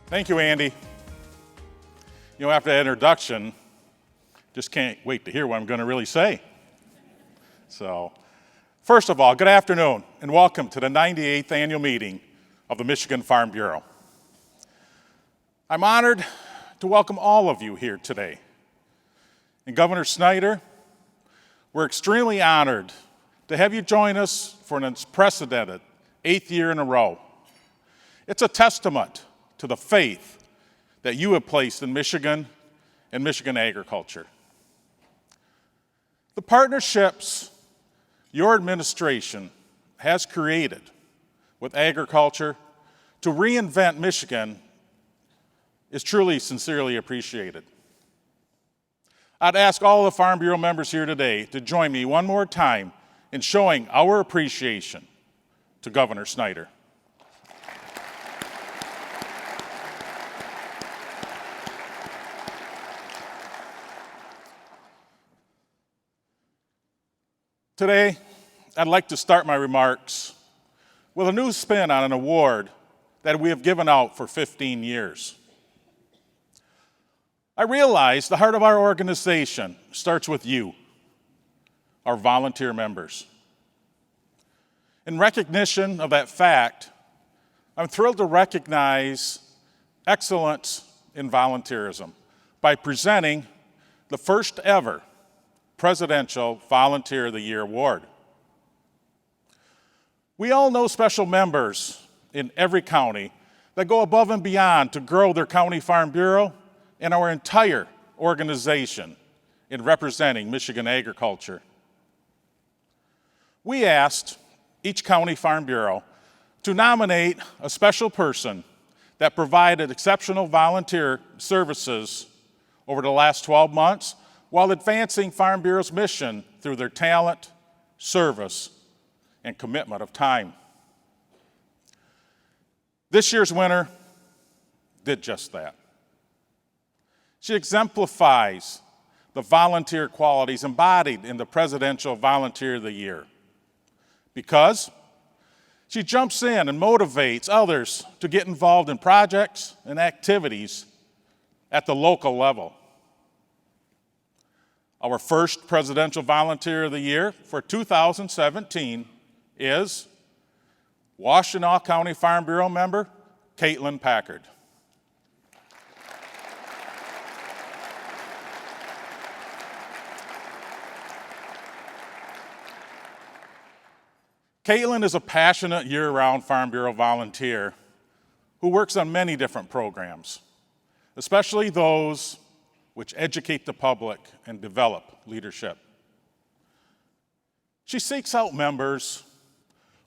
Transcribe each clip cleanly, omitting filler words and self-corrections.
Thank you, Andy. You know, after that introduction, just can't wait to hear what I'm going to really say. So, first of all, good afternoon and welcome to the 98th annual meeting of the Michigan Farm Bureau. I'm honored to welcome all of you here today. And Governor Snyder, we're extremely honored to have you join us for an unprecedented 8th year in a row. It's a testament to the faith that you have placed in Michigan and Michigan agriculture. The partnerships your administration has created with agriculture to reinvent Michigan is truly sincerely appreciated. I'd ask all the Farm Bureau members here today to join me one more time in showing our appreciation to Governor Snyder. Today, I'd like to start my remarks with a new spin on an award that we have given out for 15 years. I realize the heart of our organization starts with you, our volunteer members. In recognition of that fact, I'm thrilled to recognize excellence in volunteerism by presenting the first ever Presidential Volunteer of the Year Award. We all know special members in every county that go above and beyond to grow their county farm bureau and our entire organization in representing Michigan agriculture. We asked each county farm bureau to nominate a special person that provided exceptional volunteer services over the last 12 months while advancing Farm Bureau's mission through their talent, service, and commitment of time. This year's winner did just that. She exemplifies the volunteer qualities embodied in the Presidential Volunteer of the Year because she jumps in and motivates others to get involved in projects and activities at the local level. Our first Presidential Volunteer of the Year for 2017 is Washtenaw County Farm Bureau member, Packard. Caitlin is a passionate year-round Farm Bureau volunteer who works on many different programs, especially those which educate the public and develop leadership. She seeks out members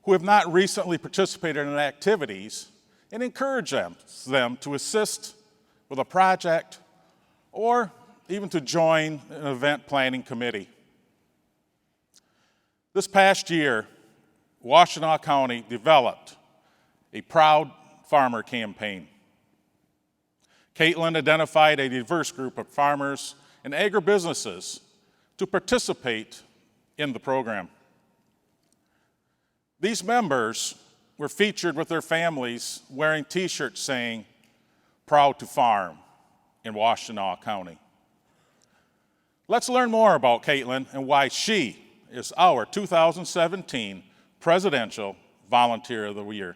who have not recently participated in activities and encourages them to assist with a project or even to join an event planning committee. This past year, Washtenaw County developed a Proud Farmer campaign. Caitlin identified a diverse group of farmers and agribusinesses to participate in the program. These members were featured with their families wearing t-shirts saying, "Proud to Farm" in Washtenaw County. Let's learn more about Caitlin and why she is our 2017 Presidential Volunteer of the Year.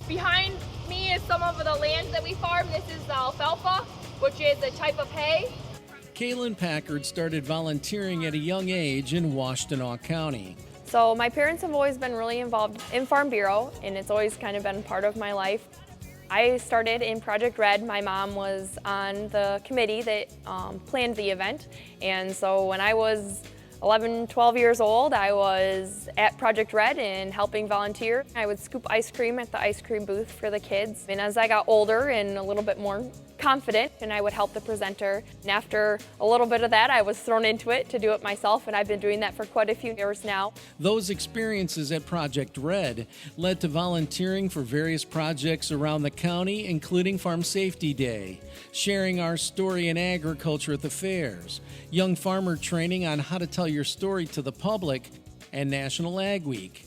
Behind me is some of the land that we farm. This is the alfalfa, which is a type of hay. Kaylin Packard started volunteering at a young age in Washtenaw County. So my parents have always been really involved in Farm Bureau, and it's always kind of been part of my life. I started in Project Red. My mom was on the committee that planned the event, and so when I was 11, 12 years old, I was at Project Red and helping volunteer. I would scoop ice cream at the ice cream booth for the kids. And as I got older and a little bit more confident, and I would help the presenter. And after a little bit of that, I was thrown into it to do it myself, and I've been doing that for quite a few years now. Those experiences at Project Red led to volunteering for various projects around the county, including Farm Safety Day, sharing our story in agriculture at the fairs, young farmer training on how to tell your story to the public, and National Ag Week.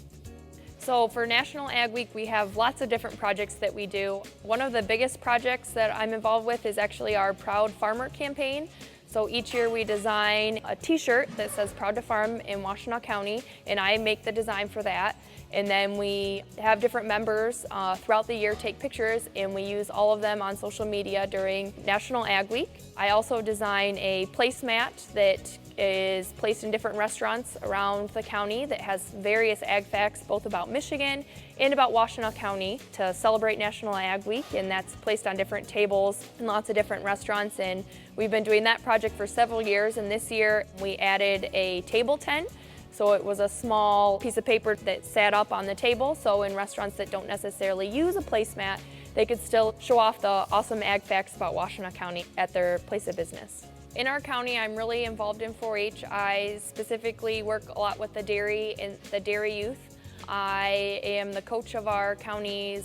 So for National Ag Week, we have lots of different projects that we do. One of the biggest projects that I'm involved with is actually our Proud Farmer campaign. So each year we design a t-shirt that says Proud to Farm in Washtenaw County, and I make the design for that. And then we have different members throughout the year take pictures, and we use all of them on social media during National Ag Week. I also design a placemat that is placed in different restaurants around the county that has various ag facts both about Michigan and about Washtenaw County to celebrate National Ag Week, and that's placed on different tables in lots of different restaurants. And we've been doing that project for several years, and this year we added a table tent. So it was a small piece of paper that sat up on the table, so in restaurants that don't necessarily use a placemat, they could still show off the awesome ag facts about Washtenaw County at their place of business. In our county, I'm really involved in 4-H. I specifically work a lot with the dairy and the dairy youth. I am the coach of our county's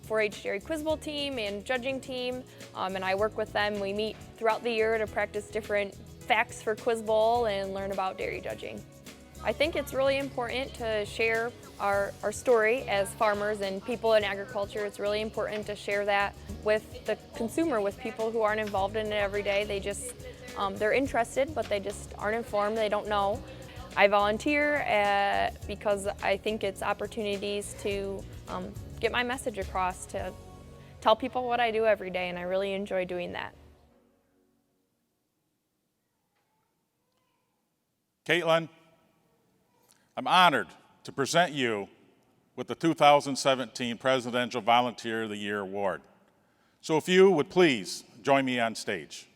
4-H Dairy Quiz Bowl team and judging team, and I work with them. We meet throughout the year to practice different facts for Quiz Bowl and learn about dairy judging. I think it's really important to share our story as farmers and people in agriculture. It's really important to share that with the consumer, with people who aren't involved in it every day. They just, they're interested, but they just aren't informed, they don't know. I volunteer because I think it's opportunities to get my message across, to tell people what I do every day, and I really enjoy doing that. Caitlin, I'm honored to present you with the 2017 Presidential Volunteer of the Year Award. So if you would please join me on stage.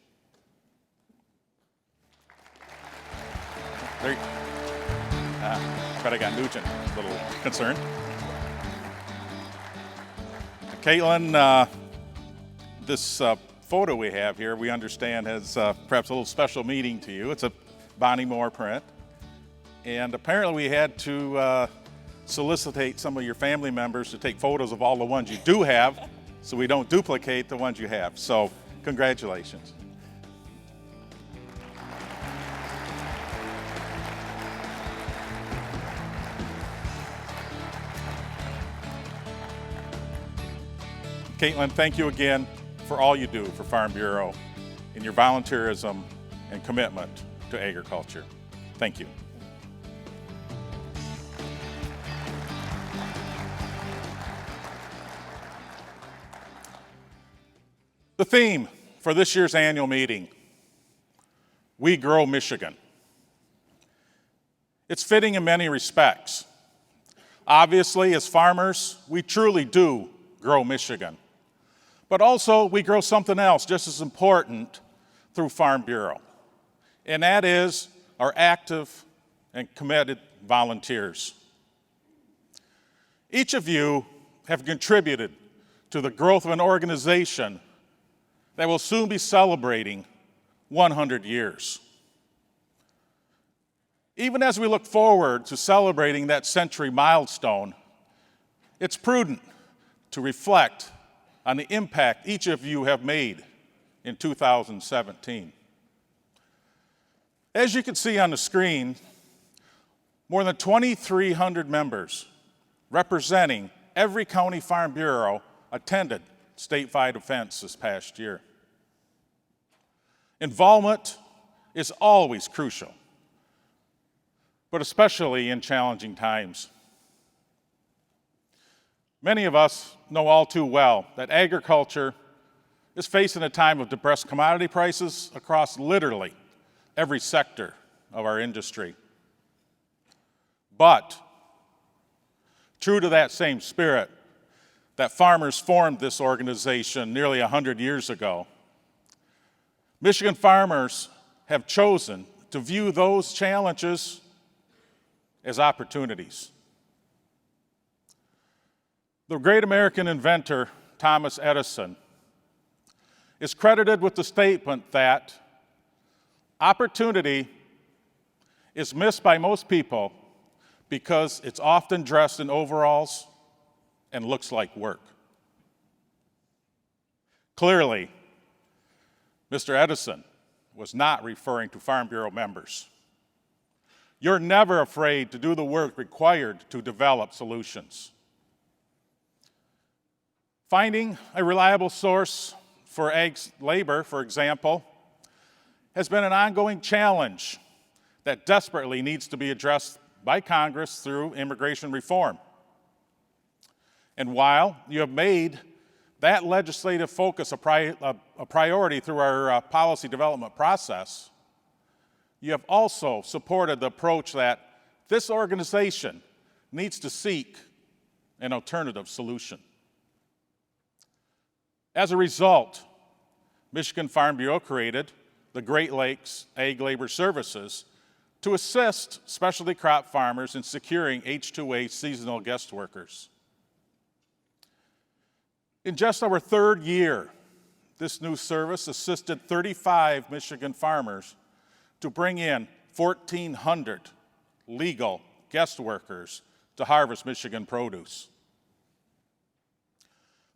There, but I got Nugent, a little concerned. Caitlin, this photo we have here, we understand has perhaps a little special meaning to you. It's a Bonnie Moore print. And apparently we had to solicitate some of your family members to take photos of all the ones you do have so we don't duplicate the ones you have. So congratulations. Caitlin, thank you again for all you do for Farm Bureau and your volunteerism and commitment to agriculture. Thank you. The theme for this year's annual meeting, We Grow Michigan. It's fitting in many respects. Obviously, as farmers, we truly do grow Michigan. But also, we grow something else just as important through Farm Bureau, and that is our active and committed volunteers. Each of you have contributed to the growth of an organization that will soon be celebrating 100 years. Even as we look forward to celebrating that century milestone, it's prudent to reflect on the impact each of you have made in 2017. As you can see on the screen, more than 2,300 members representing every county farm bureau attended statewide events this past year. Involvement is always crucial, but especially in challenging times. Many of us know all too well that agriculture is facing a time of depressed commodity prices across literally every sector of our industry. But true to that same spirit, that farmers formed this organization nearly 100 years ago, Michigan farmers have chosen to view those challenges as opportunities. The great American inventor, Thomas Edison, is credited with the statement that opportunity is missed by most people because it's often dressed in overalls and looks like work. Clearly, Mr. Edison was not referring to Farm Bureau members. You're never afraid to do the work required to develop solutions. Finding a reliable source for ag labor, for example, has been an ongoing challenge that desperately needs to be addressed by Congress through immigration reform. And while you have made that legislative focus a priority through our policy development process, you have also supported the approach that this organization needs to seek an alternative solution. As a result, Michigan Farm Bureau created the Great Lakes Ag Labor Services to assist specialty crop farmers in securing H-2A seasonal guest workers. In just our third year, this new service assisted 35 Michigan farmers to bring in 1,400 legal guest workers to harvest Michigan produce.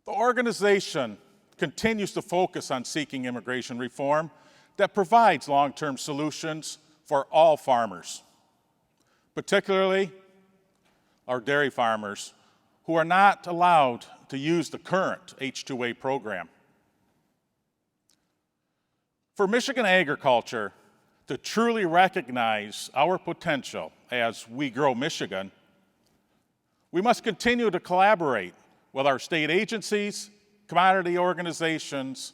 The organization continues to focus on seeking immigration reform that provides long-term solutions for all farmers, particularly our dairy farmers who are not allowed to use the current H-2A program. For Michigan agriculture to truly recognize our potential as we grow Michigan, we must continue to collaborate with our state agencies, commodity organizations,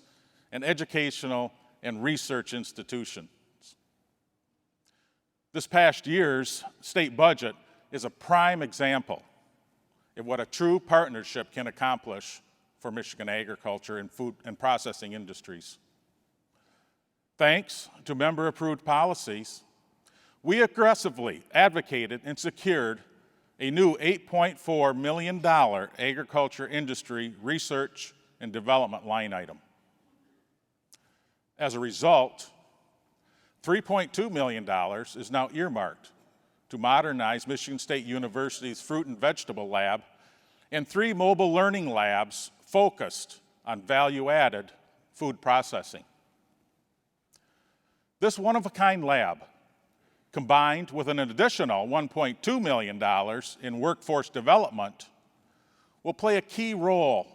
and educational and research institutions. This past year's state budget is a prime example of what a true partnership can accomplish for Michigan agriculture and food and processing industries. Thanks to member-approved policies, we aggressively advocated and secured a new $8.4 million agriculture industry research and development line item. As a result, $3.2 million is now earmarked to modernize Michigan State University's fruit and vegetable lab and 3 mobile learning labs focused on value-added food processing. This one-of-a-kind lab, combined with an additional $1.2 million in workforce development, will play a key role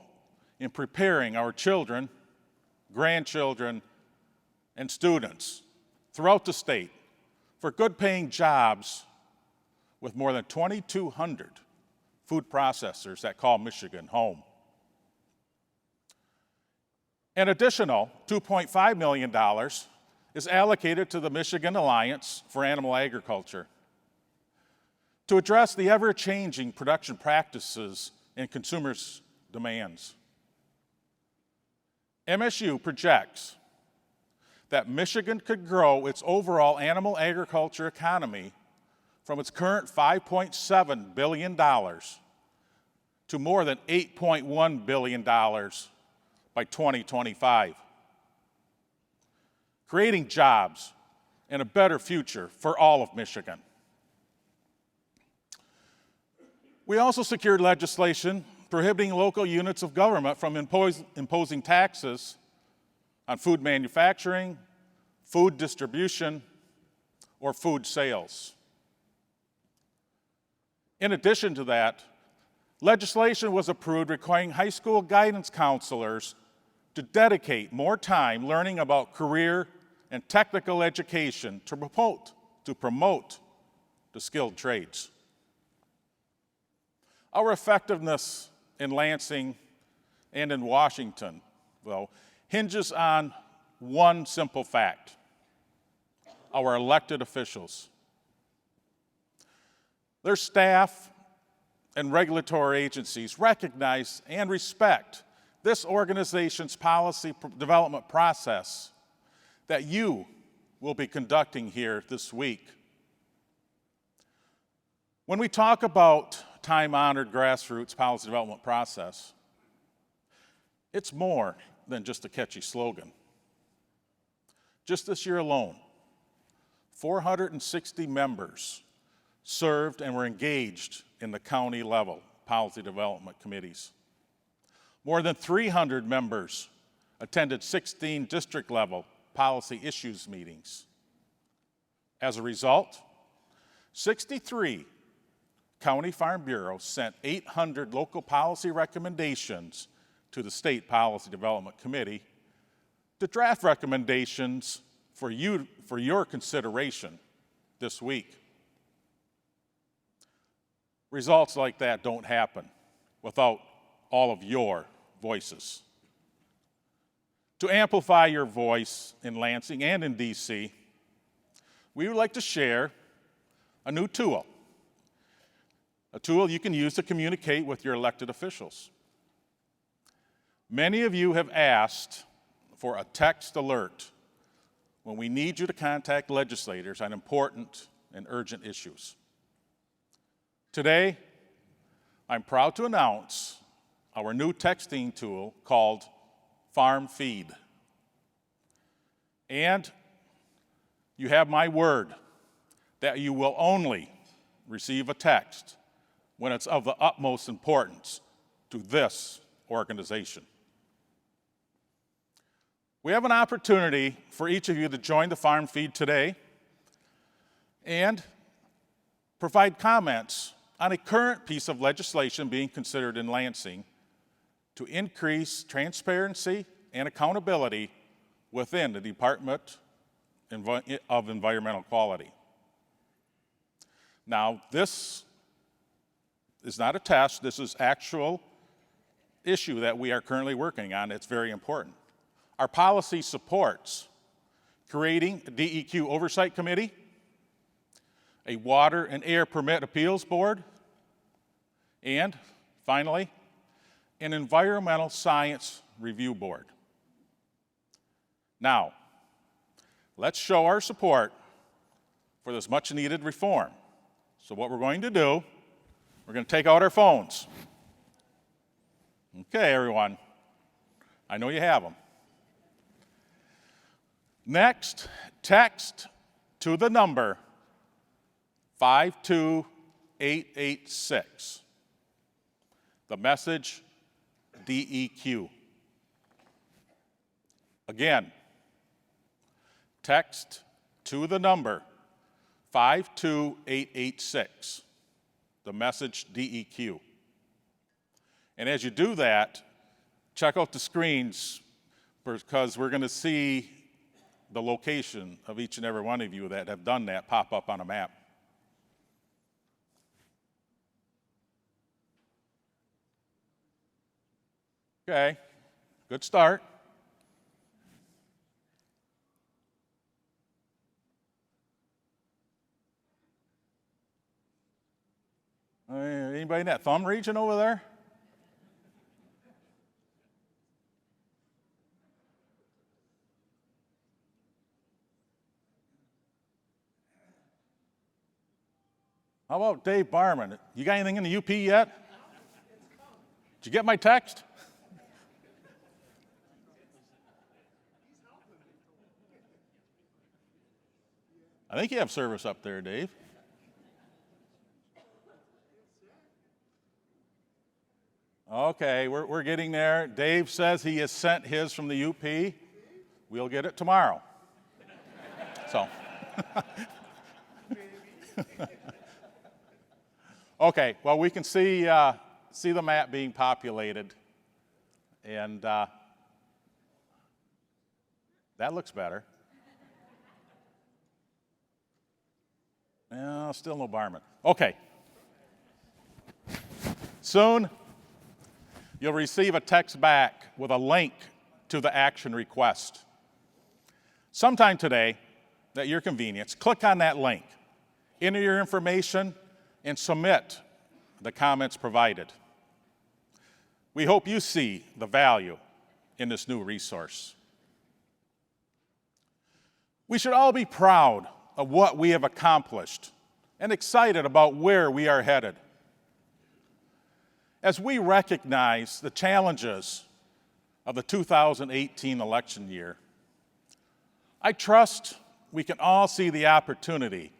in preparing our children, grandchildren, and students throughout the state for good-paying jobs with more than 2,200 food processors that call Michigan home. An additional $2.5 million is allocated to the Michigan Alliance for Animal Agriculture to address the ever-changing production practices and consumers' demands. MSU projects that Michigan could grow its overall animal agriculture economy from its current $5.7 billion to more than $8.1 billion by 2025, creating jobs and a better future for all of Michigan. We also secured legislation prohibiting local units of government from imposing taxes on food manufacturing, food distribution, or food sales. In addition to that, legislation was approved requiring high school guidance counselors to dedicate more time learning about career and technical education to promote the skilled trades. Our effectiveness in Lansing and in Washington, though, hinges on one simple fact: our elected officials. Their staff and regulatory agencies recognize and respect this organization's policy development process that you will be conducting here this week. When we talk about time-honored grassroots policy development process, it's more than just a catchy slogan. Just this year alone, 460 members served and were engaged in the county level policy development committees. More than 300 members attended 16 district level policy issues meetings. As a result, 63 county farm bureaus sent 800 local policy recommendations to the State Policy Development Committee to draft recommendations for your consideration this week. Results like that don't happen without all of your voices. To amplify your voice in Lansing and in DC, we would like to share a new tool, a tool you can use to communicate with your elected officials. Many of you have asked for a text alert when we need you to contact legislators on important and urgent issues. Today, I'm proud to announce our new texting tool called Farm Feed. And you have my word that you will only receive a text when it's of the utmost importance to this organization. We have an opportunity for each of you to join the Farm Feed today and provide comments on a current piece of legislation being considered in Lansing to increase transparency and accountability within the Department of Environmental Quality. Now, this is not a test, this is actual issue that we are currently working on. It's very important. Our policy supports creating a DEQ Oversight Committee, a Water and Air Permit Appeals Board, and finally, an Environmental Science Review Board. Now, let's show our support for this much needed reform. So what we're going to do, we're going to take out our phones. Okay, everyone, I know you have them. Next, text to the number 52886. The message DEQ. Again, text to the number 52886. The message DEQ. And as you do that, check out the screens because we're going to see the location of each and every one of you that have done that pop up on a map. Okay, good start. Anybody in that thumb region over there? How about Dave Barman? You got anything in the UP yet? Did you get my text? I think you have service up there, Dave. Okay, we're getting there. Dave says he has sent his from the UP. We'll get it tomorrow. So. Okay, well, we can see the map being populated, and that looks better. No, still no Barman. Okay. Soon, you'll receive a text back with a link to the action request. Sometime today, at your convenience, click on that link, enter your information, and submit the comments provided. We hope you see the value in this new resource. We should all be proud of what we have accomplished and excited about where we are headed. As we recognize the challenges of the 2018 election year, I trust we can all see the opportunity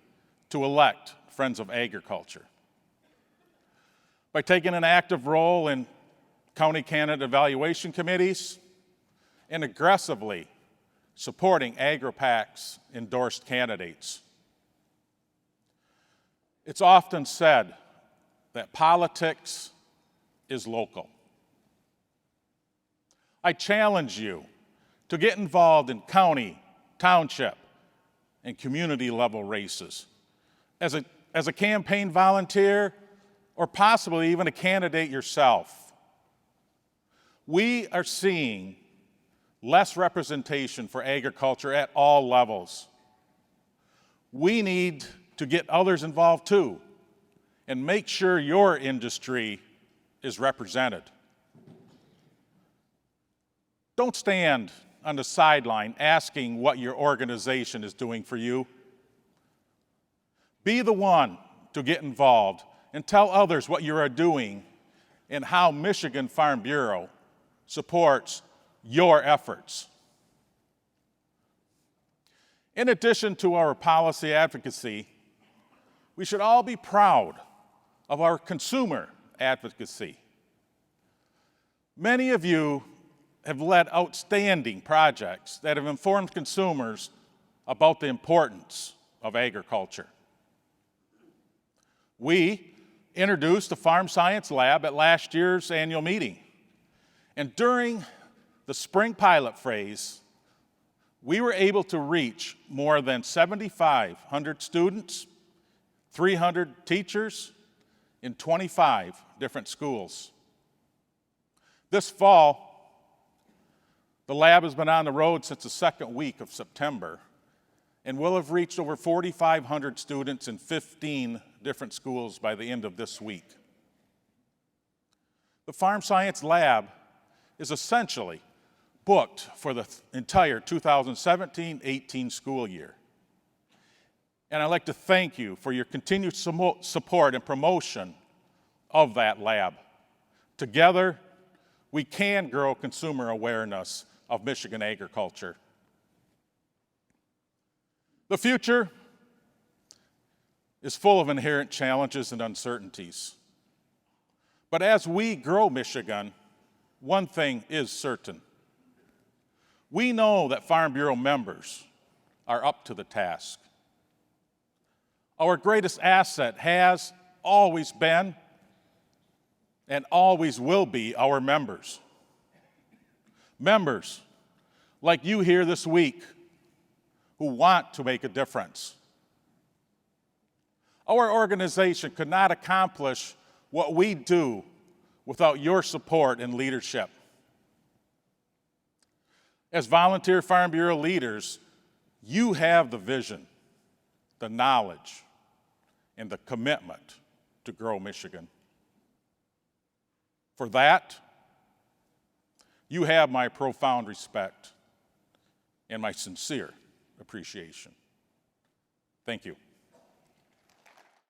to elect Friends of Agriculture. By taking an active role in county candidate evaluation committees and aggressively supporting AgriPAC's endorsed candidates. It's often said that politics is local. I challenge you to get involved in county, township, and community level races as a campaign volunteer or possibly even a candidate yourself. We are seeing less representation for agriculture at all levels. We need to get others involved too and make sure your industry is represented. Don't stand on the sideline asking what your organization is doing for you. Be the one to get involved and tell others what you are doing and how Michigan Farm Bureau supports your efforts. In addition to our policy advocacy, we should all be proud of our consumer advocacy. Many of you have led outstanding projects that have informed consumers about the importance of agriculture. We introduced the Farm Science Lab at last year's annual meeting. And during the spring pilot phase, we were able to reach more than 7,500 students, 300 teachers in 25 different schools. This fall, the lab has been on the road since the second week of September and will have reached over 4,500 students in 15 different schools by the end of this week. The Farm Science Lab is essentially booked for the entire 2017-18 school year. And I'd like to thank you for your continued support and promotion of that lab. Together, we can grow consumer awareness of Michigan agriculture. The future is full of inherent challenges and uncertainties. But as we grow Michigan, one thing is certain. We know that Farm Bureau members are up to the task. Our greatest asset has always been and always will be our members. Members like you here this week who want to make a difference. Our organization could not accomplish what we do without your support and leadership. As volunteer Farm Bureau leaders, you have the vision, the knowledge, and the commitment to grow Michigan. For that, you have my profound respect and my sincere appreciation. Thank you.